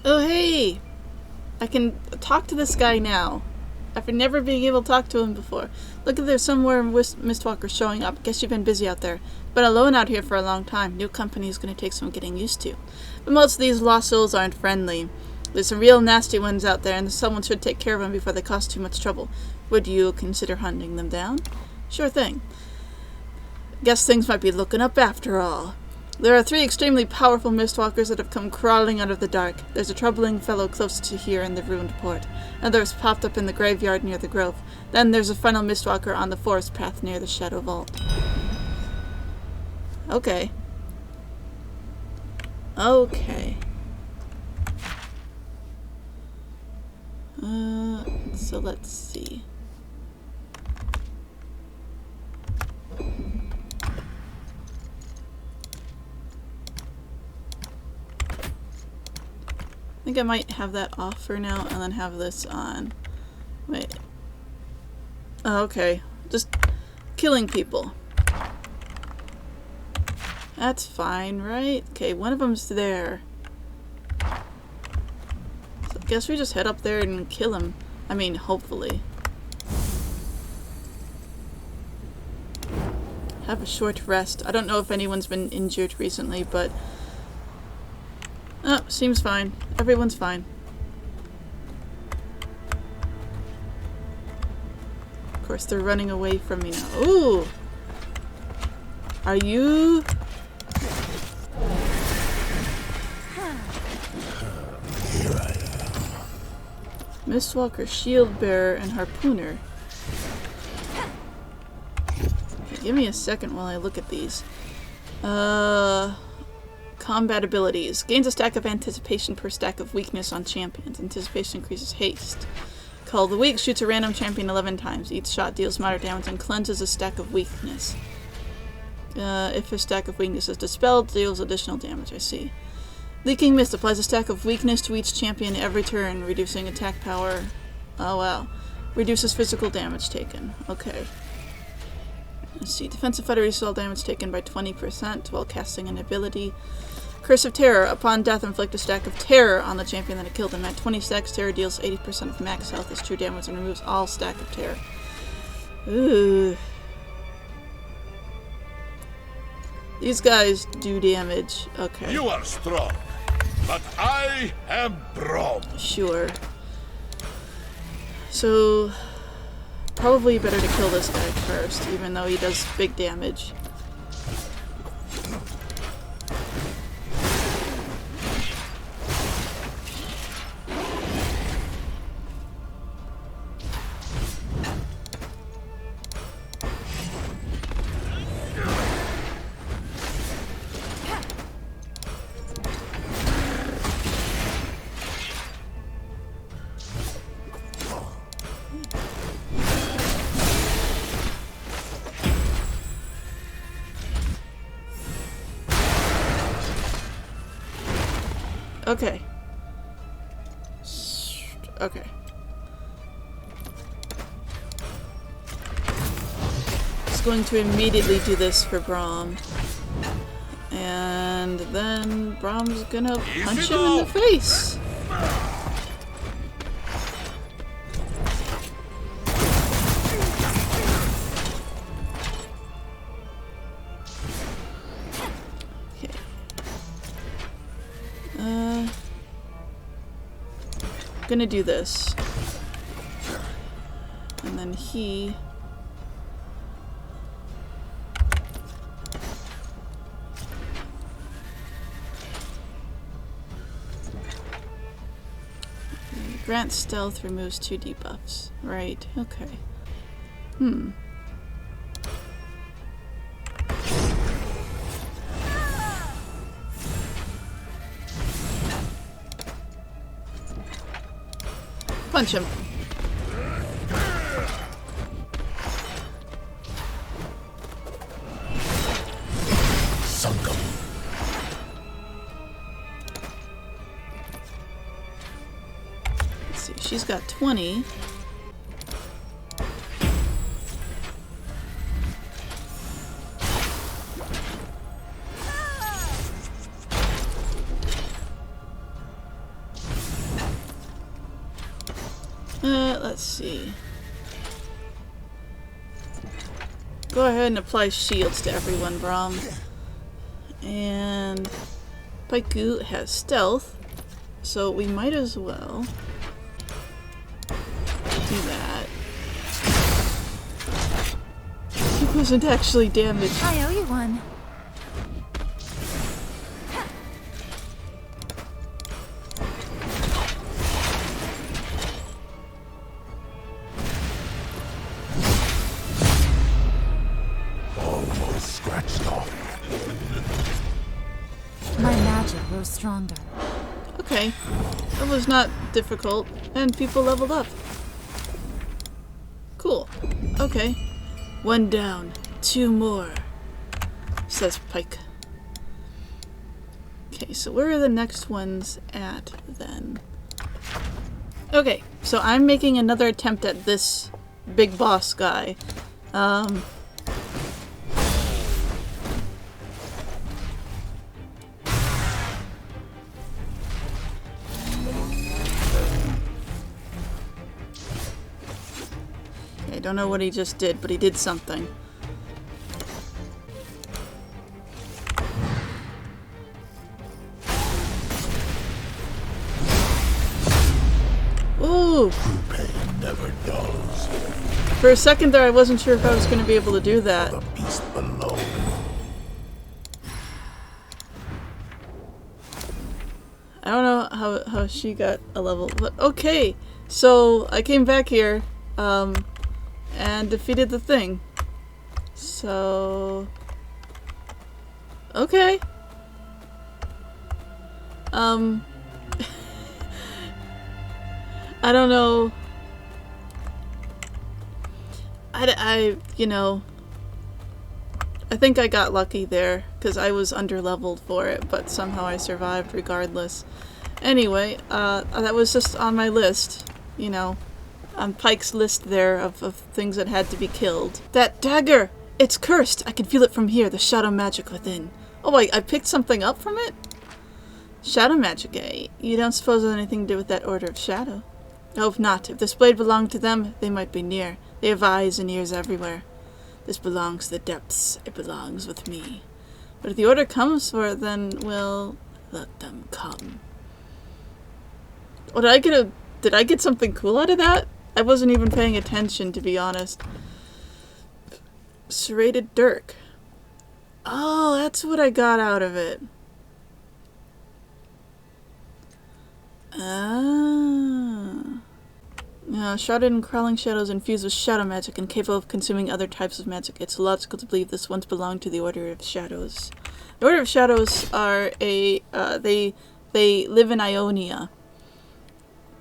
Oh, hey! I can talk to this guy now. After never being able to talk to him before. Look at there's somewhere Mistwalkers showing up. Guess you've been busy out there. Been alone out here for a long time. New company is going to take some getting used to. But most of these lost souls aren't friendly. There's some real nasty ones out there, and someone should take care of them before they cause too much trouble. Would you consider hunting them down? Sure thing. Guess things might be looking up after all. There are 3 extremely powerful Mistwalkers that have come crawling out of the dark. There's a troubling fellow close to here in the ruined port. Others popped up in the graveyard near the grove. Then there's a final Mistwalker on the forest path near the Shadow Vault. Okay. Okay. So let's see. I think I might have that off for now and then have this on. Wait. Oh, okay. Just killing people. That's fine, right? Okay, one of them's there. So I guess we just head up there and kill him. I mean, hopefully. Have a short rest. I don't know if anyone's been injured recently, but... oh, seems fine. Everyone's fine. Of course, they're running away from me now. Ooh! Are you... Here I am. Mistwalker, Shield Bearer, and Harpooner. Okay, give me a second while I look at these. Combat abilities. Gains a stack of anticipation per stack of weakness on champions. Anticipation increases haste. Call the Weak shoots a random champion 11 times. Each shot deals moderate damage and cleanses a stack of weakness. If a stack of weakness is dispelled, deals additional damage. I see. Leaking Mist applies a stack of weakness to each champion every turn, reducing attack power. Oh wow. Reduces physical damage taken. Okay. Let's see. Defensive fighter reduces all damage taken by 20% while casting an ability. Curse of Terror. Upon death, inflict a stack of terror on the champion that killed him. At 20 stacks, terror deals 80% of max health as true damage and removes all stack of terror. Ooh. These guys do damage. Okay. You are strong, but I am Brom. Sure. So, probably better to kill this guy first, even though he does big damage. Okay. Okay. Just going to immediately do this for Braum. And then Braum's gonna punch him in the face. Gonna do this. And then he... Grant stealth removes 2 debuffs. Right, okay. Punch him. Sunk him. Let's see, she's got 20. Let's see. Go ahead and apply shields to everyone, Brom. And Pyke has stealth, so we might as well do that. He wasn't actually damaged. I owe you one. Almost scratched off. My magic grows stronger. Okay, that was not difficult, and people leveled up. Cool. Okay. 1 down, 2 more, says Pyke. Okay, so where are the next ones at then? Okay, so I'm making another attempt at this big boss guy. I don't know what he just did, but he did something. Ooh! True pain never dulls. For a second there I wasn't sure if I was going to be able to do that. The beast below. I don't know how she got a level, but okay! So, I came back here, and defeated the thing. So... okay. I don't know. You know, I think I got lucky there, because I was underleveled for it, but somehow I survived regardless. Anyway, that was just on my list, you know, on Pyke's list there of things that had to be killed. That dagger! It's cursed! I can feel it from here, the shadow magic within. Oh wait, I picked something up from it? Shadow magic, eh? You don't suppose there's anything to do with that Order of Shadow? Oh, if not, if this blade belonged to them, they might be near. They have eyes and ears everywhere. This belongs to the depths. It belongs with me. But if the Order comes for it, then we'll let them come. Oh, did I get something cool out of that? I wasn't even paying attention, to be honest. Serrated dirk. Oh, that's what I got out of it. Ah. Shrouded in crawling shadows infused with shadow magic and capable of consuming other types of magic. It's logical to believe this once belonged to the Order of Shadows. The Order of Shadows are they live in Ionia.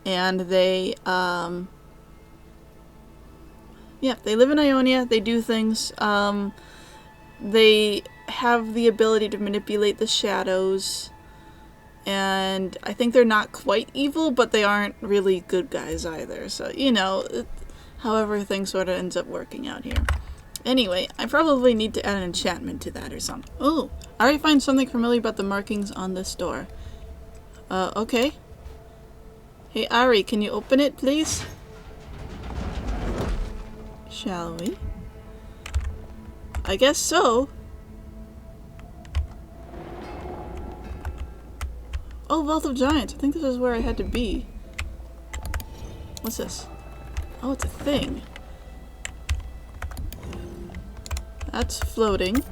And they live in Ionia, they do things, they have the ability to manipulate the shadows, and I think they're not quite evil, but they aren't really good guys either, so, you know, however things sort of ends up working out here. Anyway, I probably need to add an enchantment to that or something. Oh, I already find something familiar about the markings on this door. Okay. Hey Ari, can you open it, please? Shall we? I guess so. Oh, Wealth of Giants. I think this is where I had to be. What's this? Oh, it's a thing. That's floating.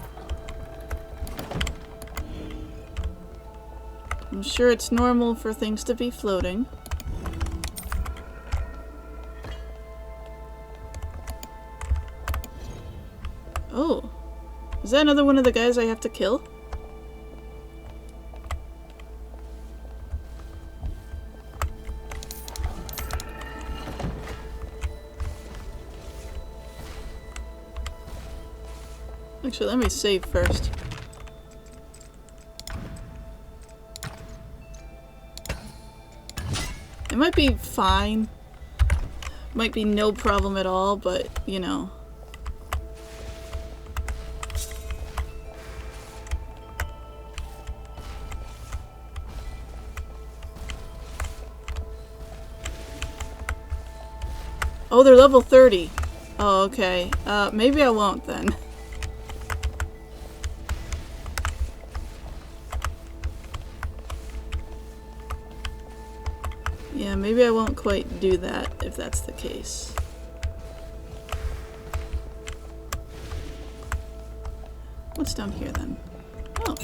I'm sure it's normal for things to be floating. Oh, is that another one of the guys I have to kill? Actually, let me save first. It might be fine. Might be no problem at all, but, you know. Oh, they're level 30. Oh, okay. Maybe I won't then. Yeah, maybe I won't quite do that if that's the case. What's down here then? Oh.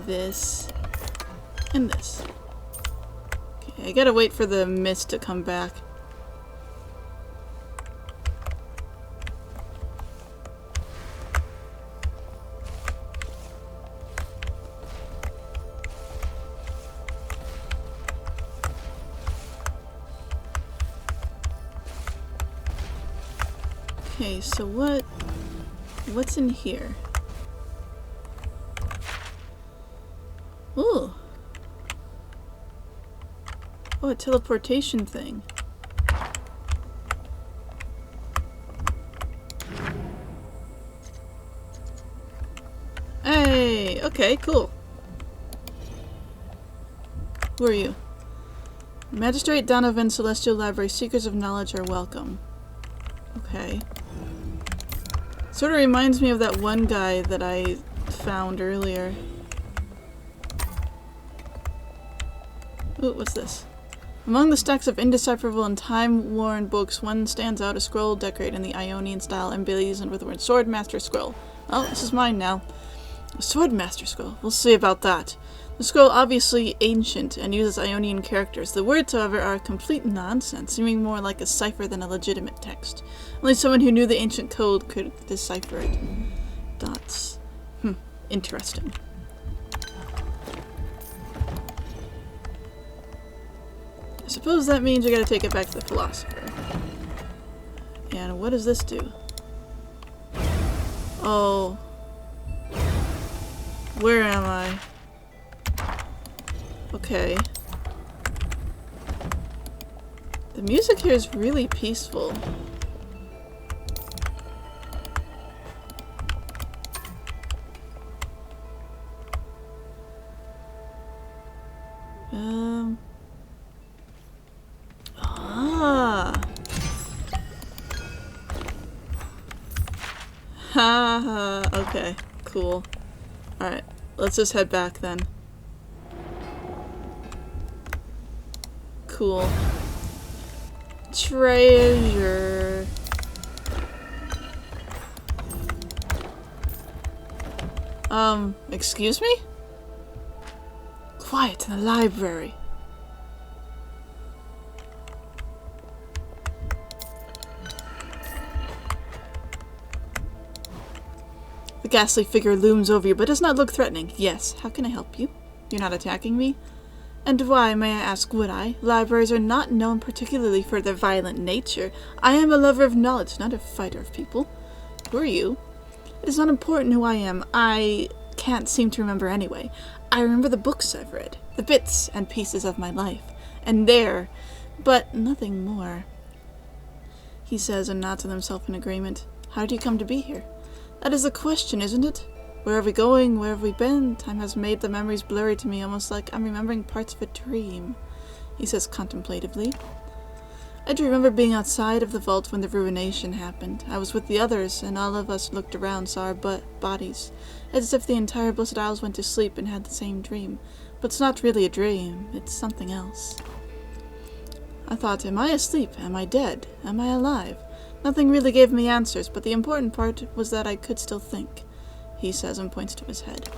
This and this. Okay, I gotta wait for the mist to come back. Okay, so what's in here? Ooh. Oh, a teleportation thing. Hey, okay, cool. Who are you? Magistrate Donovan, Celestial Library, Seekers of Knowledge are welcome. Okay. Sort of reminds me of that one guy that I found earlier. Ooh, what's this? Among the stacks of indecipherable and time-worn books, one stands out, a scroll decorated in the Ionian style, emblazoned with the word Swordmaster Scroll. Oh, this is mine now. A Swordmaster Scroll. We'll see about that. The scroll obviously ancient and uses Ionian characters. The words, however, are complete nonsense, seeming more like a cipher than a legitimate text. Only someone who knew the ancient code could decipher it. Dots. Interesting. I suppose that means we gotta take it back to the philosopher. And what does this do? Oh. Where am I? Okay. The music here is really peaceful. Okay, cool. Alright, let's just head back then. Cool. Treasure. Excuse me? Quiet in the library. The ghastly figure looms over you, but does not look threatening. Yes, how can I help you? You're not attacking me? And why, may I ask, would I? Libraries are not known particularly for their violent nature. I am a lover of knowledge, not a fighter of people. Who are you? It is not important who I am. I can't seem to remember anyway. I remember the books I've read, the bits and pieces of my life, and there, but nothing more. He says and nods with himself in agreement. How did you come to be here? That is the question, isn't it? Where are we going? Where have we been? Time has made the memories blurry to me, almost like I'm remembering parts of a dream, he says contemplatively. I do remember being outside of the vault when the ruination happened. I was with the others, and all of us looked around, saw our bodies, as if the entire Blessed Isles went to sleep and had the same dream. But it's not really a dream, it's something else. I thought, am I asleep? Am I dead? Am I alive? Nothing really gave me answers, but the important part was that I could still think, he says and points to his head.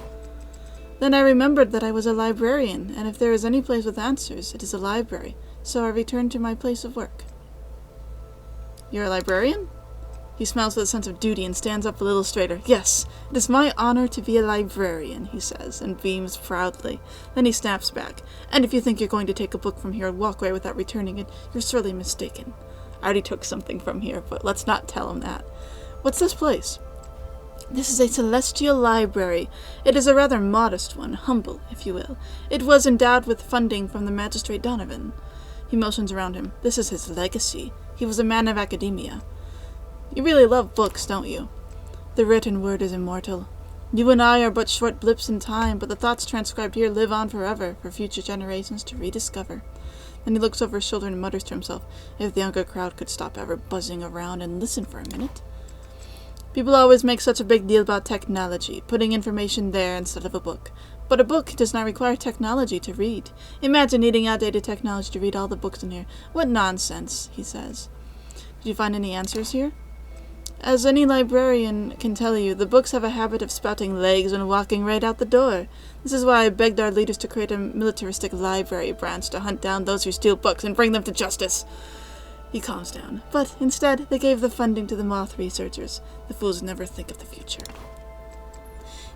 Then I remembered that I was a librarian, and if there is any place with answers, it is a library, so I returned to my place of work. You're a librarian? He smiles with a sense of duty and stands up a little straighter. Yes, it is my honor to be a librarian, he says, and beams proudly. Then he snaps back. And if you think you're going to take a book from here and walk away without returning it, you're sorely mistaken. I already took something from here, but let's not tell him that. What's this place? This is a celestial library. It is a rather modest one, humble, if you will. It was endowed with funding from the Magistrate Donovan. He motions around him. This is his legacy. He was a man of academia. You really love books, don't you? The written word is immortal. You and I are but short blips in time, but the thoughts transcribed here live on forever, for future generations to rediscover. Then he looks over his shoulder and mutters to himself, if the younger crowd could stop ever buzzing around and listen for a minute. People always make such a big deal about technology, putting information there instead of a book. But a book does not require technology to read. Imagine needing outdated technology to read all the books in here. What nonsense, he says. Did you find any answers here? As any librarian can tell you, the books have a habit of sprouting legs when walking right out the door. This is why I begged our leaders to create a militaristic library branch to hunt down those who steal books and bring them to justice. He calms down, but instead they gave the funding to the moth researchers. The fools never think of the future.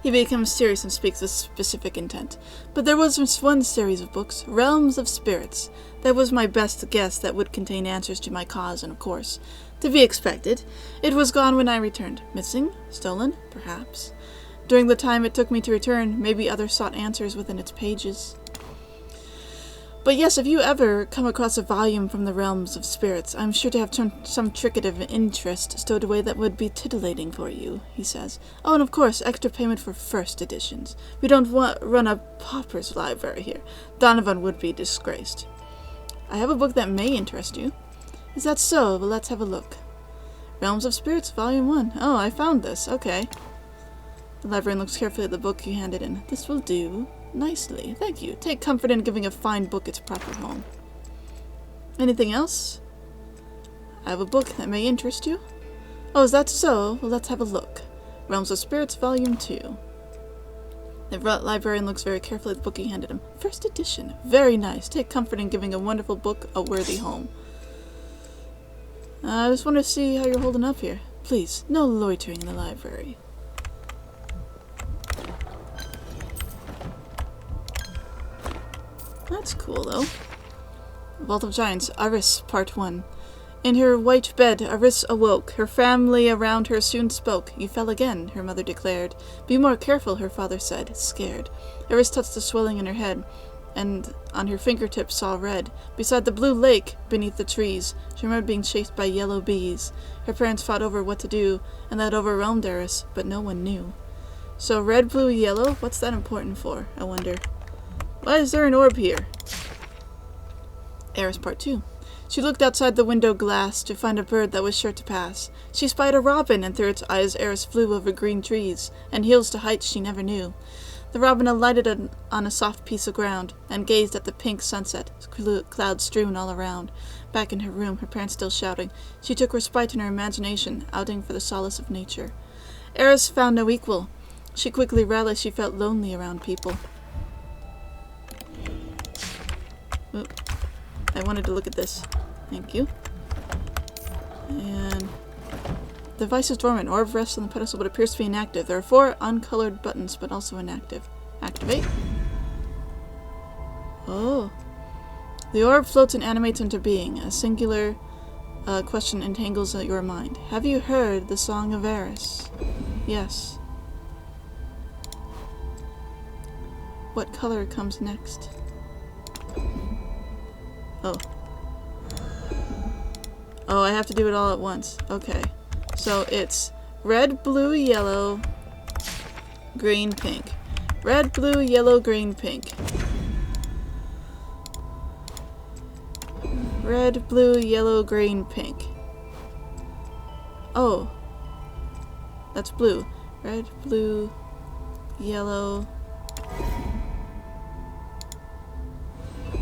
He becomes serious and speaks with specific intent. But there was once one series of books, Realms of Spirits. That was my best guess that would contain answers to my cause, and of course, to be expected, it was gone when I returned. Missing? Stolen? Perhaps. During the time it took me to return, maybe others sought answers within its pages. But yes, if you ever come across a volume from the Realms of Spirits, I'm sure to have some trinket of interest stowed away that would be titillating for you, he says. Oh, and of course, extra payment for first editions. We don't run a pauper's library here. Donovan would be disgraced. I have a book that may interest you. Is that so? Well, let's have a look. Realms of Spirits, Volume 1. Oh, I found this. Okay. The librarian looks carefully at the book you handed in. This will do. Nicely. Thank you. Take comfort in giving a fine book its proper home. Anything else? I have a book that may interest you. Oh, is that so? Well, let's have a look. Realms of Spirits, Volume 2. The librarian looks very carefully at the book you handed him. First edition. Very nice. Take comfort in giving a wonderful book a worthy home. I just want to see how you're holding up here. Please, no loitering in the library. That's cool, though. Vault of Giants, Aris, Part 1. In her white bed, Aris awoke. Her family around her soon spoke. You fell again, her mother declared. Be more careful, her father said, scared. Aris touched the swelling in her head, and on her fingertips saw red. Beside the blue lake, beneath the trees, she remembered being chased by yellow bees. Her parents fought over what to do, and that overwhelmed Aris, but no one knew. So red, blue, yellow, what's that important for, I wonder? Why is there an orb here? Aris Part 2. She looked outside the window glass to find a bird that was sure to pass. She spied a robin, and through its eyes Aris flew over green trees, and hills to heights she never knew. The robin alighted on a soft piece of ground, and gazed at the pink sunset, clouds strewn all around. Back in her room, her parents still shouting, she took respite in her imagination, outing for the solace of nature. Aris found no equal. She quickly realized she felt lonely around people. Oop. I wanted to look at this. Thank you. And the device is dormant. Orb rests on the pedestal but appears to be inactive. There are 4 uncolored buttons but also inactive. Activate. Oh. The orb floats and animates into being. A singular question entangles your mind. Have you heard the Song of Eris? Yes. What color comes next? Oh. Oh, I have to do it all at once. Okay. So it's red, blue, yellow, green, pink. Red, blue, yellow, green, pink. Red, blue, yellow, green, pink. Oh. That's blue. Red, blue, yellow,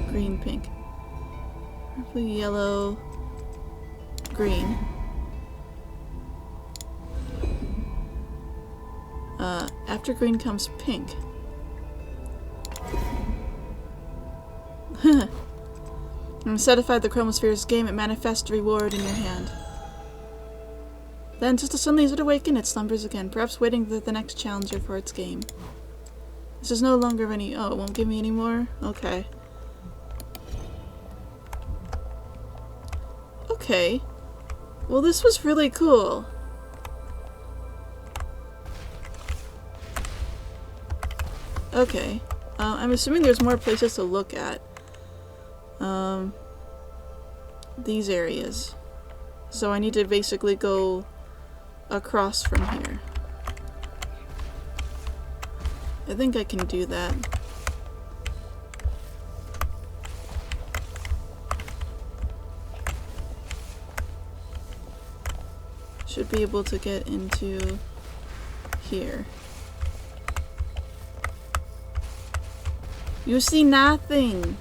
green, pink. Red, blue, yellow, green. After green comes pink. When satisfied the chromosphere's game, it manifests reward in your hand. Then, just as suddenly as it awakens, it slumbers again, perhaps waiting for the next challenger for its game. This is no longer of any— oh, it won't give me any more? Okay. Okay. Well, this was really cool. Okay. I'm assuming there's more places to look at. These areas. So I need to basically go across from here. I think I can do that. Should be able to get into here. You see nothing.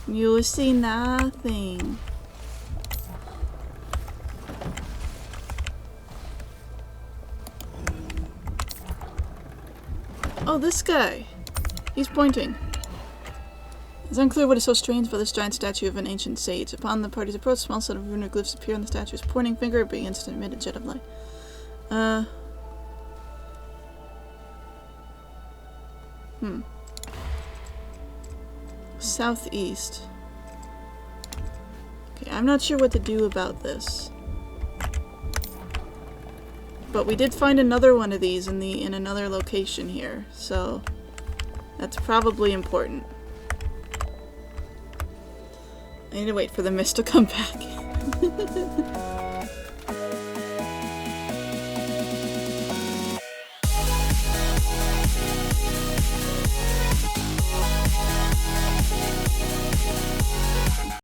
You see nothing. Oh, this guy. He's pointing. It's unclear what is so strange about this giant statue of an ancient sage. Upon the party's approach, a small set of runic glyphs appear on the statue's pointing finger, begins to emit a jet of light. Southeast. Okay, I'm not sure what to do about this. But we did find another one of these in another location here, so that's probably important. I need to wait for the mist to come back.